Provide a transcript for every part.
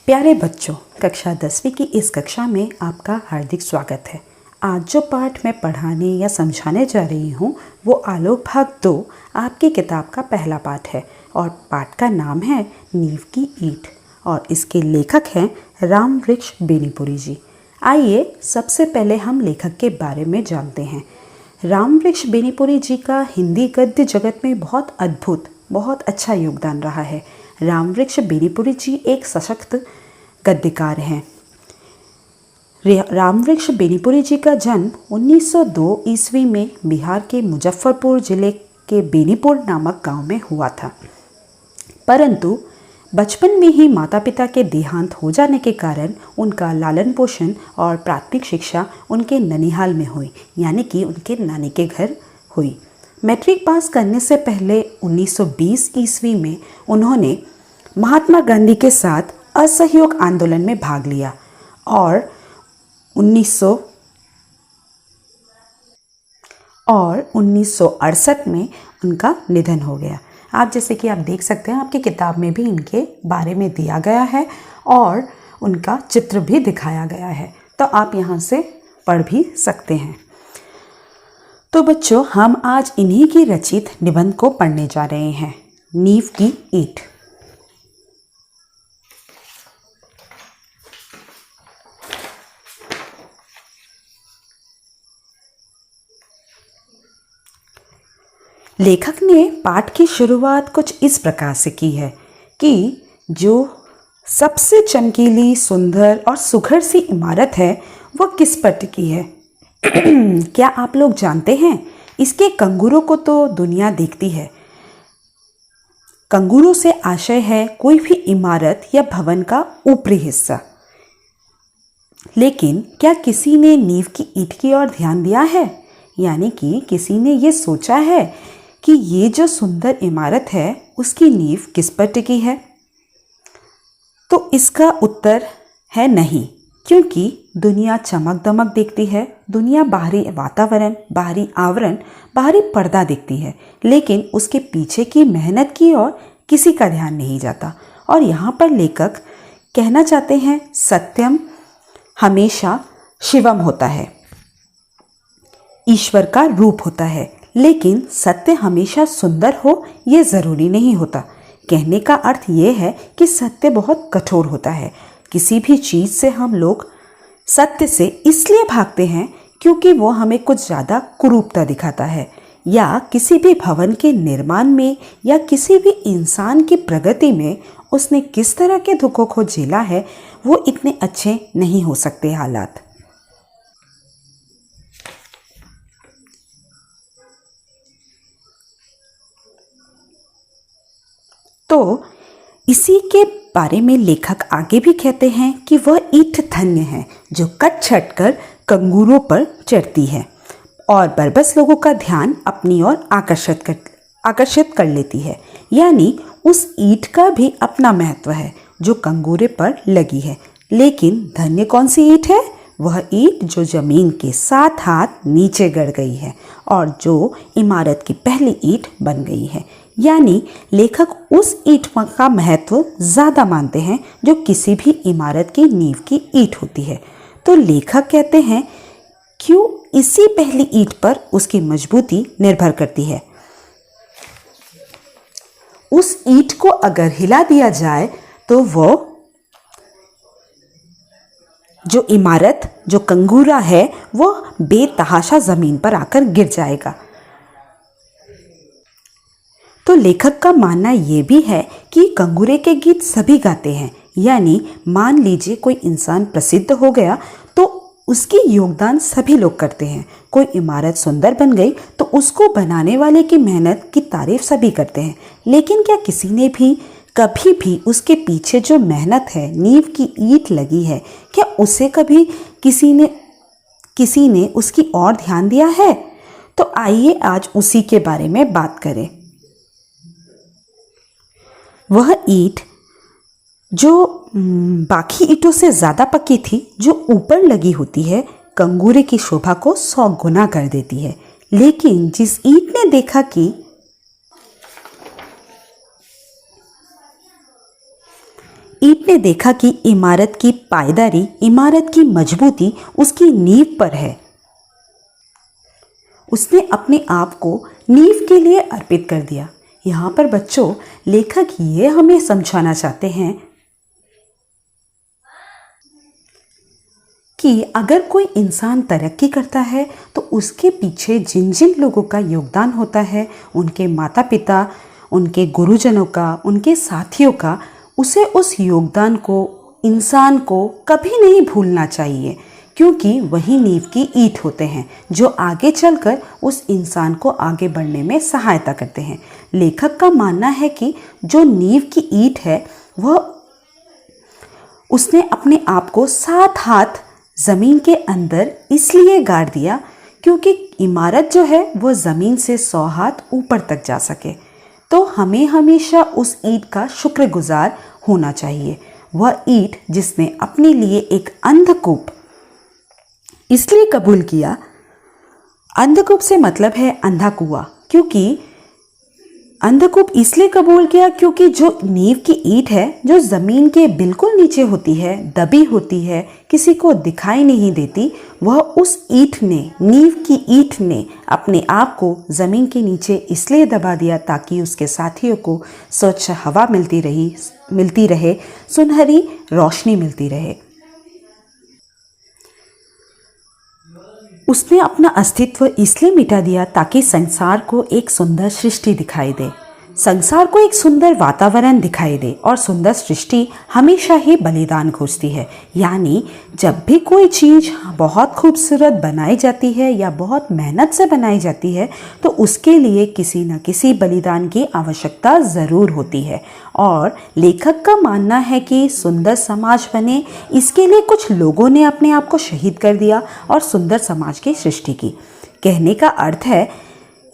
प्यारे बच्चों, कक्षा 10वीं की इस कक्षा में आपका हार्दिक स्वागत है। आज जो पाठ मैं पढ़ाने या समझाने जा रही हूँ वो आलोक भाग 2 आपकी किताब का पहला पाठ है और पाठ का नाम है नींव की ईंट और इसके लेखक हैं रामवृक्ष बेनीपुरी जी। आइए सबसे पहले हम लेखक के बारे में जानते हैं। रामवृक्ष बेनीपुरी जी का हिंदी गद्य जगत में बहुत अच्छा योगदान रहा है। रामवृक्ष बेनीपुरी जी एक सशक्त गद्यकार हैं। रामवृक्ष बेनीपुरी जी का जन्म 1902 ईस्वी में बिहार के मुजफ्फरपुर जिले के बेनीपुर नामक गांव में हुआ था, परंतु बचपन में ही माता पिता के देहांत हो जाने के कारण उनका लालन पोषण और प्राथमिक शिक्षा उनके ननिहाल में हुई, यानी कि उनके नानी के घर हुई। मैट्रिक पास करने से पहले 1920 ईस्वी में उन्होंने महात्मा गांधी के साथ असहयोग आंदोलन में भाग लिया और 1968 में उनका निधन हो गया। आप जैसे कि आप देख सकते हैं, आपकी किताब में भी इनके बारे में दिया गया है और उनका चित्र भी दिखाया गया है, तो आप यहाँ से पढ़ भी सकते हैं। तो बच्चों, हम आज इन्हीं की रचित निबंध को पढ़ने जा रहे हैं, नींव की ईंट। लेखक ने पाठ की शुरुआत कुछ इस प्रकार से की है कि जो सबसे चमकीली, सुंदर और सुघड़ सी इमारत है वह किस पर टिकी है। क्या आप लोग जानते हैं, इसके कंगूरों को तो दुनिया देखती है। कंगूरों से आशय है कोई भी इमारत या भवन का ऊपरी हिस्सा। लेकिन क्या किसी ने नींव की ईंट की ओर ध्यान दिया है, यानी कि किसी ने ये सोचा है कि ये जो सुंदर इमारत है उसकी नींव किस पर टिकी है? तो इसका उत्तर है नहीं, क्योंकि दुनिया चमक दमक देखती है, दुनिया बाहरी वातावरण, बाहरी आवरण, बाहरी पर्दा देखती है, लेकिन उसके पीछे की मेहनत की ओर किसी का ध्यान नहीं जाता। और यहाँ पर लेखक कहना चाहते हैं, सत्यम हमेशा शिवम होता है, ईश्वर का रूप होता है, लेकिन सत्य हमेशा सुंदर हो ये ज़रूरी नहीं होता। कहने का अर्थ ये है कि सत्य बहुत कठोर होता है। किसी भी चीज़ से हम लोग सत्य से इसलिए भागते हैं क्योंकि वो हमें कुछ ज़्यादा कुरूपता दिखाता है, या किसी भी भवन के निर्माण में या किसी भी इंसान की प्रगति में उसने किस तरह के दुखों को झेला है वो इतने अच्छे नहीं हो सकते हालात। तो इसी के बारे में लेखक आगे भी कहते हैं कि वह ईंट धन्य है जो कट छट कर कंगूरों पर चढ़ती है और बरबस लोगों का ध्यान अपनी ओर आकर्षित कर लेती है। यानी उस ईंट का भी अपना महत्व है जो कंगूरे पर लगी है। लेकिन धन्य कौन सी ईंट है? वह ईंट जो जमीन के 7 हाथ नीचे गड़ गई है और जो इमारत की पहली ईंट बन गई है। यानी लेखक उस ईंट का महत्व ज़्यादा मानते हैं जो किसी भी इमारत की नींव की ईंट होती है। तो लेखक कहते हैं क्यों इसी पहली ईंट पर उसकी मजबूती निर्भर करती है। उस ईंट को अगर हिला दिया जाए तो वो जो इमारत, जो कंगूरा है, वो बेतहाशा जमीन पर आकर गिर जाएगा। तो लेखक का मानना ये भी है कि कंगूरे के गीत सभी गाते हैं। यानी मान लीजिए कोई इंसान प्रसिद्ध हो गया तो उसकी योगदान सभी लोग करते हैं। कोई इमारत सुंदर बन गई तो उसको बनाने वाले की मेहनत की तारीफ सभी करते हैं। लेकिन क्या किसी ने भी कभी भी उसके पीछे जो मेहनत है, नींव की ईंट लगी है, क्या उसे कभी किसी ने उसकी ओर ध्यान दिया है? तो आइए आज उसी के बारे में बात करें। वह ईंट जो बाकी ईंटों से ज़्यादा पकी थी, जो ऊपर लगी होती है, कंगूरे की शोभा को 100 गुना कर देती है। लेकिन जिस ईंट ने देखा कि ईंट ने देखा कि इमारत की पायदारी, इमारत की मजबूती उसकी नींव पर है। उसने अपने आप को नींव के लिए अर्पित कर दिया। यहाँ पर बच्चों, लेखक ये हमें समझाना चाहते हैं कि अगर कोई इंसान तरक्की करता है तो उसके पीछे जिन जिन लोगों का योगदान होता है, उनके माता पिता, उनके गुरुजनों का, उनके साथियों का, उसे उस योगदान को, इंसान को कभी नहीं भूलना चाहिए, क्योंकि वही नींव की ईंट होते हैं जो आगे चलकर उस इंसान को आगे बढ़ने में सहायता करते हैं। लेखक का मानना है कि जो नींव की ईंट है वह उसने अपने आप को 7 हाथ ज़मीन के अंदर इसलिए गाड़ दिया क्योंकि इमारत जो है वह ज़मीन से 100 हाथ ऊपर तक जा सके। तो हमें हमेशा उस ईंट का शुक्रगुजार होना चाहिए। वह ईंट जिसने अपने लिए एक अंधकूप इसलिए कबूल किया, अंधकूप से मतलब है अंधा कुआं, क्योंकि अंधकूप इसलिए कबूल किया क्योंकि जो नींव की ईंट है जो ज़मीन के बिल्कुल नीचे होती है, दबी होती है, किसी को दिखाई नहीं देती, वह उस ईंट ने, नींव की ईंट ने अपने आप को ज़मीन के नीचे इसलिए दबा दिया ताकि उसके साथियों को स्वच्छ हवा मिलती रहे, सुनहरी रोशनी मिलती रहे। उसने अपना अस्तित्व इसलिए मिटा दिया ताकि संसार को एक सुंदर सृष्टि दिखाई दे, संसार को एक सुंदर वातावरण दिखाई दे। और सुंदर सृष्टि हमेशा ही बलिदान खोजती है, यानी जब भी कोई चीज़ बहुत खूबसूरत बनाई जाती है या बहुत मेहनत से बनाई जाती है तो उसके लिए किसी न किसी बलिदान की आवश्यकता ज़रूर होती है। और लेखक का मानना है कि सुंदर समाज बने इसके लिए कुछ लोगों ने अपने आप को शहीद कर दिया और सुंदर समाज की सृष्टि की। कहने का अर्थ है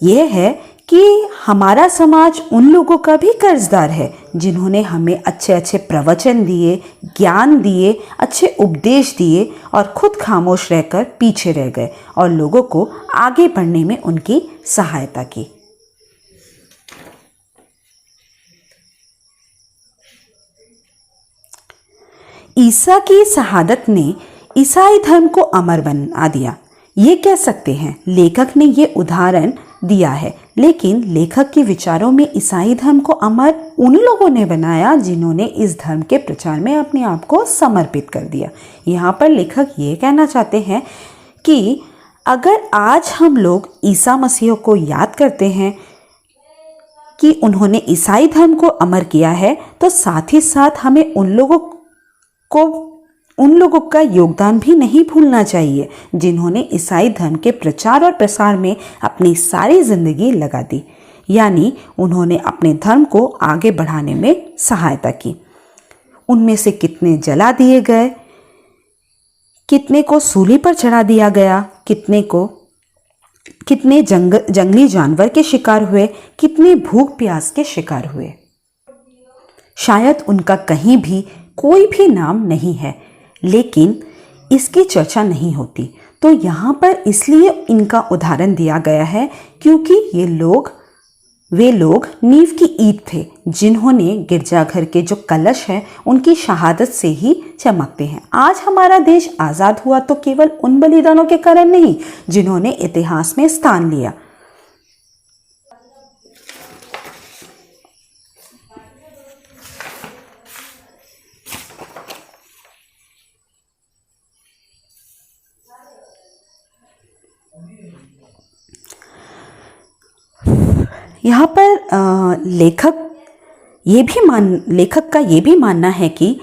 यह है कि हमारा समाज उन लोगों का भी कर्जदार है जिन्होंने हमें अच्छे अच्छे प्रवचन दिए, ज्ञान दिए, अच्छे उपदेश दिए और खुद खामोश रहकर पीछे रह गए और लोगों को आगे बढ़ने में उनकी सहायता की। ईसा की शहादत ने ईसाई धर्म को अमर बना दिया, ये कह सकते हैं। लेखक ने ये उदाहरण दिया है, लेकिन लेखक के विचारों में ईसाई धर्म को अमर उन लोगों ने बनाया जिन्होंने इस धर्म के प्रचार में अपने आप को समर्पित कर दिया। यहाँ पर लेखक ये कहना चाहते हैं कि अगर आज हम लोग ईसा मसीह को याद करते हैं कि उन्होंने ईसाई धर्म को अमर किया है, तो साथ ही साथ हमें उन लोगों का योगदान भी नहीं भूलना चाहिए जिन्होंने ईसाई धर्म के प्रचार और प्रसार में अपनी सारी जिंदगी लगा दी, यानी उन्होंने अपने धर्म को आगे बढ़ाने में सहायता की। उनमें से कितने जला दिए गए, कितने को सूली पर चढ़ा दिया गया, कितने जंगली जानवर के शिकार हुए, कितने भूख प्यास के शिकार हुए। शायद उनका कहीं भी कोई भी नाम नहीं है, लेकिन इसकी चर्चा नहीं होती। तो यहाँ पर इसलिए इनका उदाहरण दिया गया है क्योंकि वे लोग नींव की ईंट थे जिन्होंने गिरजाघर के जो कलश हैं उनकी शहादत से ही चमकते हैं। आज हमारा देश आज़ाद हुआ तो केवल उन बलिदानों के कारण नहीं जिन्होंने इतिहास में स्थान लिया। यहाँ पर लेखक का ये भी मानना है कि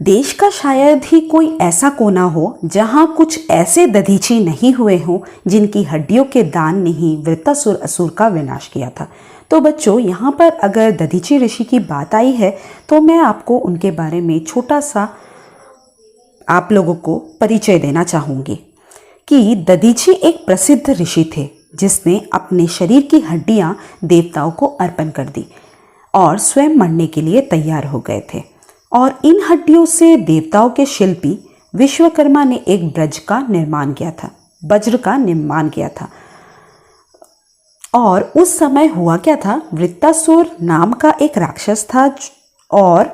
देश का शायद ही कोई ऐसा कोना हो जहाँ कुछ ऐसे दधीची नहीं हुए हों जिनकी हड्डियों के दान ने ही वृत्तासुर असुर का विनाश किया था। तो बच्चों, यहाँ पर अगर दधीची ऋषि की बात आई है तो मैं आपको उनके बारे में छोटा सा आप लोगों को परिचय देना चाहूँगी कि दधीची एक प्रसिद्ध ऋषि थे जिसने अपने शरीर की हड्डियां देवताओं को अर्पण कर दी और स्वयं मरने के लिए तैयार हो गए थे। और इन हड्डियों से देवताओं के शिल्पी विश्वकर्मा ने एक वज्र का निर्माण किया था। और उस समय हुआ क्या था, वृत्तासुर नाम का एक राक्षस था और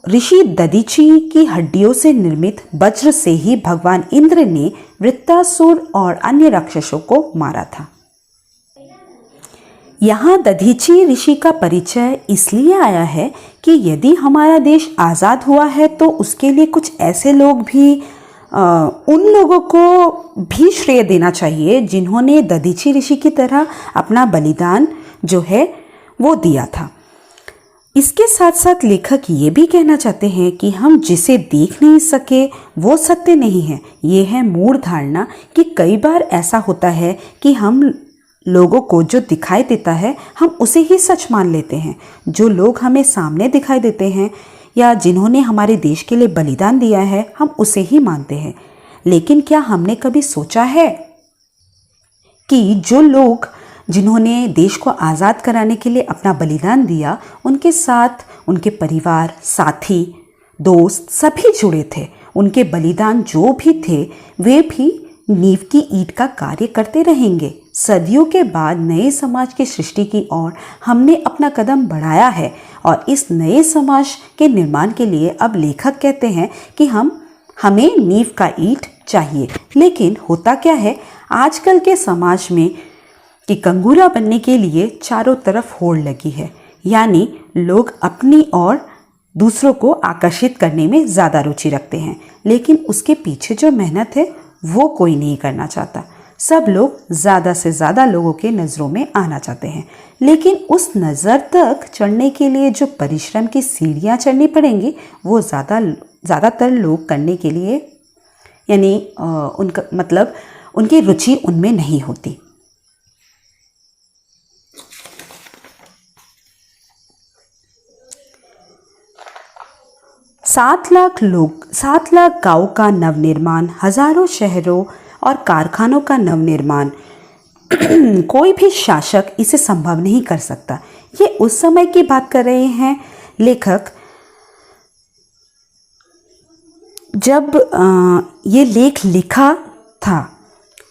ऋषि दधीची की हड्डियों से निर्मित वज्र से ही भगवान इंद्र ने वृत्तासुर और अन्य राक्षसों को मारा था। यहाँ दधीची ऋषि का परिचय इसलिए आया है कि यदि हमारा देश आज़ाद हुआ है तो उसके लिए कुछ ऐसे लोग भी उन लोगों को भी श्रेय देना चाहिए जिन्होंने दधीची ऋषि की तरह अपना बलिदान जो है वो दिया था। इसके साथ साथ लेखक ये भी कहना चाहते हैं कि हम जिसे देख नहीं सके वो सत्य नहीं है। ये है मूढ़ धारणा कि कई बार ऐसा होता है कि हम लोगों को जो दिखाई देता है हम उसे ही सच मान लेते हैं। जो लोग हमें सामने दिखाई देते हैं या जिन्होंने हमारे देश के लिए बलिदान दिया है हम उसे ही मानते हैं। लेकिन क्या हमने कभी सोचा है कि जो लोग जिन्होंने देश को आज़ाद कराने के लिए अपना बलिदान दिया उनके साथ उनके परिवार, साथी, दोस्त सभी जुड़े थे। उनके बलिदान जो भी थे वे भी नींव की ईंट का कार्य करते रहेंगे। सदियों के बाद नए समाज की सृष्टि की ओर हमने अपना कदम बढ़ाया है और इस नए समाज के निर्माण के लिए अब लेखक कहते हैं कि हमें नींव का ईंट चाहिए। लेकिन होता क्या है आजकल के समाज में कि कंगूरा बनने के लिए चारों तरफ होड़ लगी है, यानी लोग अपनी और दूसरों को आकर्षित करने में ज़्यादा रुचि रखते हैं, लेकिन उसके पीछे जो मेहनत है वो कोई नहीं करना चाहता। सब लोग ज़्यादा से ज़्यादा लोगों के नज़रों में आना चाहते हैं, लेकिन उस नज़र तक चढ़ने के लिए जो परिश्रम की सीढ़ियाँ चढ़नी पड़ेंगी वो ज़्यादातर लोग करने के लिए यानी उनका मतलब उनकी रुचि उनमें नहीं होती। सात लाख गाँव का नवनिर्माण, हजारों शहरों और कारखानों का नवनिर्माण कोई भी शासक इसे संभव नहीं कर सकता। ये उस समय की बात कर रहे हैं लेखक जब ये लेख लिखा था,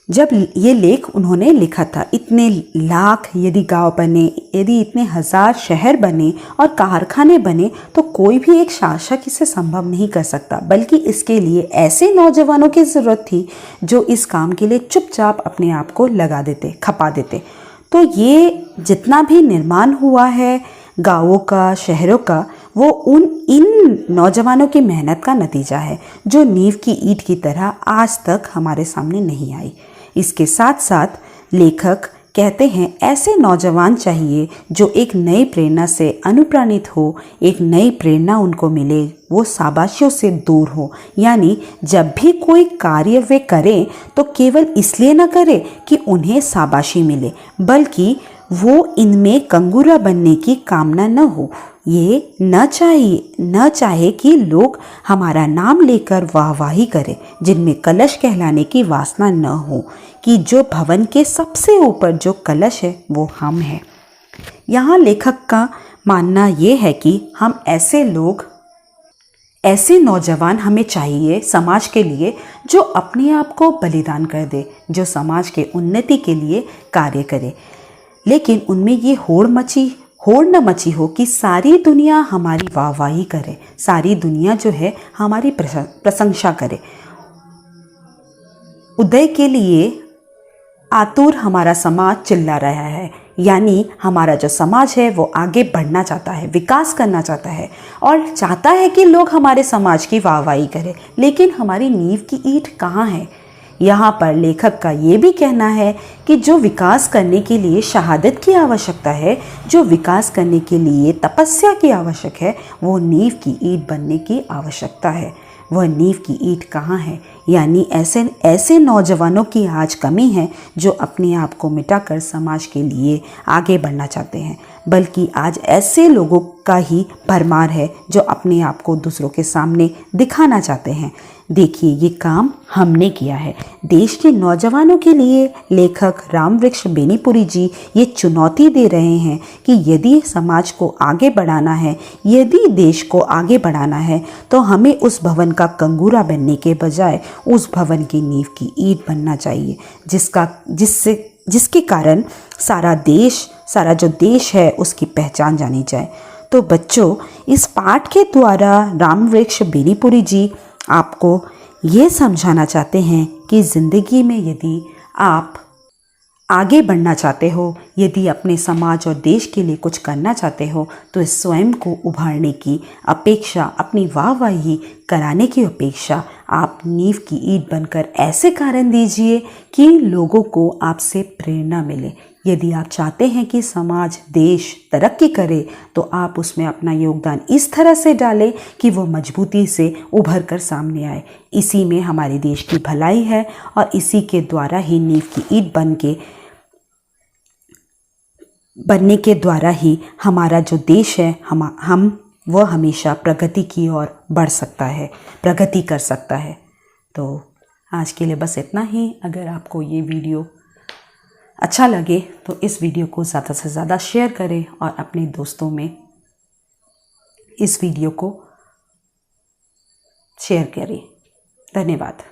जब ये लेख उन्होंने लिखा था। इतने लाख यदि गांव बने, यदि इतने हजार शहर बने और कारखाने बने तो कोई भी एक शासक इसे संभव नहीं कर सकता, बल्कि इसके लिए ऐसे नौजवानों की ज़रूरत थी जो इस काम के लिए चुपचाप अपने आप को लगा देते, खपा देते। तो ये जितना भी निर्माण हुआ है गाँवों का, शहरों का, वो इन नौजवानों की मेहनत का नतीजा है जो नींव की ईंट की तरह आज तक हमारे सामने नहीं आई। इसके साथ साथ लेखक कहते हैं ऐसे नौजवान चाहिए जो एक नई प्रेरणा से अनुप्राणित हो, एक नई प्रेरणा उनको मिले, वो शाबाशियों से दूर हो। यानी जब भी कोई कार्य वे करें तो केवल इसलिए न करें कि उन्हें शाबाशी मिले, बल्कि वो इनमें कंगूरा बनने की कामना न हो। ये न चाहे कि लोग हमारा नाम लेकर वाहवाही करें, जिनमें कलश कहलाने की वासना न हो, कि जो भवन के सबसे ऊपर जो कलश है वो हम हैं। यहाँ लेखक का मानना ये है कि हम ऐसे लोग, ऐसे नौजवान हमें चाहिए समाज के लिए जो अपने आप को बलिदान कर दे, जो समाज के उन्नति के लिए कार्य करे, लेकिन उनमें ये होड़ न मची हो कि सारी दुनिया हमारी वाहवाही करे, सारी दुनिया जो है हमारी प्रशंसा करे। उदय के लिए आतुर हमारा समाज चिल्ला रहा है, यानी हमारा जो समाज है वो आगे बढ़ना चाहता है, विकास करना चाहता है और चाहता है कि लोग हमारे समाज की वाहवाही करें, लेकिन हमारी नींव की ईंट कहाँ है। यहाँ पर लेखक का ये भी कहना है कि जो विकास करने के लिए शहादत की आवश्यकता है, जो विकास करने के लिए तपस्या की आवश्यक है, वो नींव की ईंट बनने की आवश्यकता है। वह नींव की ईंट कहाँ है? यानी ऐसे नौजवानों की आज कमी है जो अपने आप को मिटाकर समाज के लिए आगे बढ़ना चाहते हैं, बल्कि आज ऐसे लोगों का ही भरमार है जो अपने आप को दूसरों के सामने दिखाना चाहते हैं। देखिए ये काम हमने किया है। देश के नौजवानों के लिए लेखक रामवृक्ष बेनीपुरी जी ये चुनौती दे रहे हैं कि यदि समाज को आगे बढ़ाना है, यदि देश को आगे बढ़ाना है, तो हमें उस भवन का कंगूरा बनने के बजाय उस भवन की नींव की ईंट बनना चाहिए, जिसके कारण सारा जो देश है उसकी पहचान जानी जाए। तो बच्चों, इस पाठ के द्वारा रामवृक्ष बेनीपुरी जी आपको ये समझाना चाहते हैं कि ज़िंदगी में यदि आप आगे बढ़ना चाहते हो, यदि अपने समाज और देश के लिए कुछ करना चाहते हो, तो स्वयं को उभारने की अपेक्षा, अपनी वाहवाही कराने की अपेक्षा आप नींव की ईंट बनकर ऐसे कारण दीजिए कि लोगों को आपसे प्रेरणा मिले। यदि आप चाहते हैं कि समाज, देश तरक्की करे, तो आप उसमें अपना योगदान इस तरह से डालें कि वो मजबूती से उभर कर सामने आए। इसी में हमारे देश की भलाई है और इसी के द्वारा ही नींव की ईंट बनने के द्वारा ही हमारा जो देश है हम वह हमेशा प्रगति की ओर बढ़ सकता है, प्रगति कर सकता है। तो आज के लिए बस इतना ही। अगर आपको ये वीडियो अच्छा लगे तो इस वीडियो को ज़्यादा से ज़्यादा शेयर करें और अपने दोस्तों में इस वीडियो को शेयर करें। धन्यवाद।